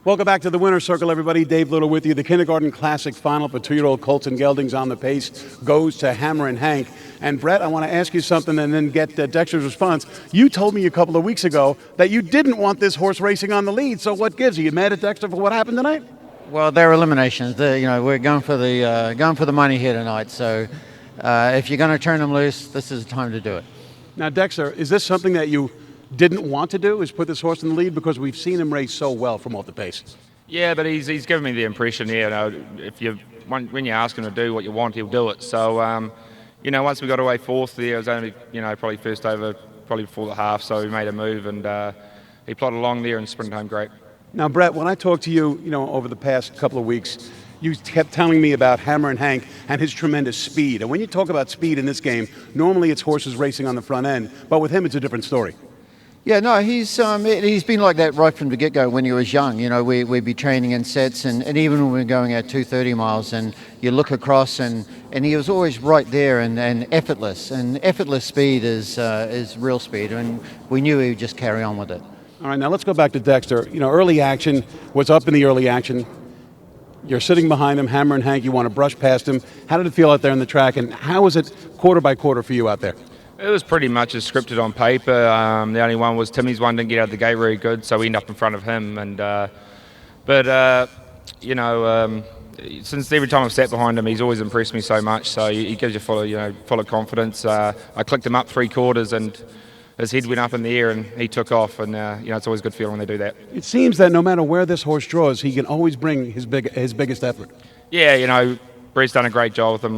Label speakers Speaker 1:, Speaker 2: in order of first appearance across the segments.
Speaker 1: Welcome back to the Winner's Circle, everybody. Dave Little with you. The Kindergarten Classic Final for 2-year-old Colton Gelding's on the pace goes to Hammer and Hank. And Brett, I want to ask you something and then get Dexter's response. You told me a couple of weeks ago that you didn't want this horse racing on the lead. So what gives? Are you mad at Dexter for what happened tonight?
Speaker 2: Well, they're eliminations. We're going for the money here tonight. So if you're going to turn them loose, this is the time to do it.
Speaker 1: Now, Dexter, is this something that you didn't want to do, is put this horse in the lead? Because we've seen him race so well from off the pace.
Speaker 3: Yeah, but he's given me the impression, when you ask him to do what you want, he'll do it. So, once we got away fourth there, it was only, probably first over, probably before the half, so we made a move and he plodded along there and sprinted home great.
Speaker 1: Now, Brett, when I talked to you, over the past couple of weeks, you kept telling me about Hammer and Hank and his tremendous speed. And when you talk about speed in this game, normally it's horses racing on the front end, but with him it's a different story.
Speaker 2: Yeah, no, he's been like that right from the get-go when he was young. We'd be training in sets, and even when we were going at 230 miles, and you look across, and he was always right there and effortless. And effortless speed is real speed, and we knew he would just carry on with it.
Speaker 1: All right, now let's go back to Dexter. Early action, what's up in the early action? You're sitting behind him, Hammer and Hank, you want to brush past him. How did it feel out there in the track, and how was it quarter by quarter for you out there?
Speaker 3: It was pretty much as scripted on paper. The only one was Timmy's one didn't get out of the gate very good, so we ended up in front of him. Since every time I've sat behind him, he's always impressed me so much. So he gives you full of confidence. I clicked him up 3 quarters, and his head went up in the air, and he took off. And it's always a good feeling when they do that.
Speaker 1: It seems that no matter where this horse draws, he can always bring his biggest effort.
Speaker 3: Yeah, Brett's done a great job with him.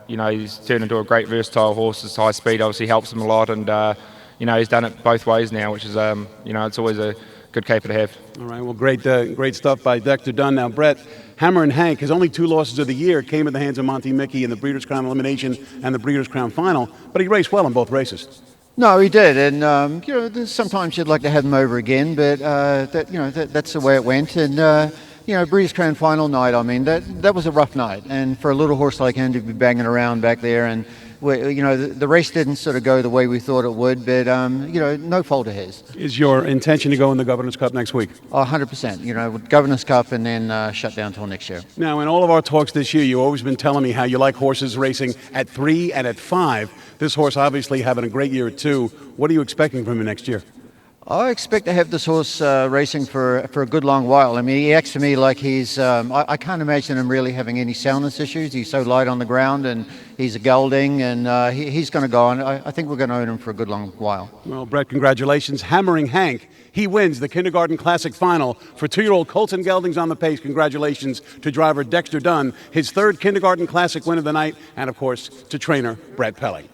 Speaker 3: He's turned into a great versatile horse. His high speed obviously helps him a lot, and he's done it both ways now, which is it's always a good caper to have.
Speaker 1: All right, well, great stuff by Dexter Dunn. Now, Brett, Hammer and Hank, his only 2 losses of the year came at the hands of Monty Mickey in the Breeders' Crown Elimination and the Breeders' Crown Final, but he raced well in both races.
Speaker 2: No, he did, and sometimes you'd like to have him over again, but that's the way it went, and. Breeders' Crown Final night, that was a rough night. And for a little horse like him to be banging around back there, and, the race didn't sort of go the way we thought it would, but, no fault of his.
Speaker 1: Is your intention to go in the Governor's Cup next week?
Speaker 2: 100%. Governor's Cup and then shut down until next year.
Speaker 1: Now, in all of our talks this year, you've always been telling me how you like horses racing at 3 and at 5. This horse obviously having a great year at 2. What are you expecting from him next year?
Speaker 2: I expect to have this horse racing for a good long while. He acts to me like he's, I can't imagine him really having any soundness issues. He's so light on the ground, and he's a gelding, and he's going to go on. I think we're going to own him for a good long while.
Speaker 1: Well, Brett, congratulations. Hammering Hank, he wins the Kindergarten Classic Final for 2-year-old Colton Gelding's on the pace. Congratulations to driver Dexter Dunn, his 3rd Kindergarten Classic win of the night, and, of course, to trainer Brett Pelling.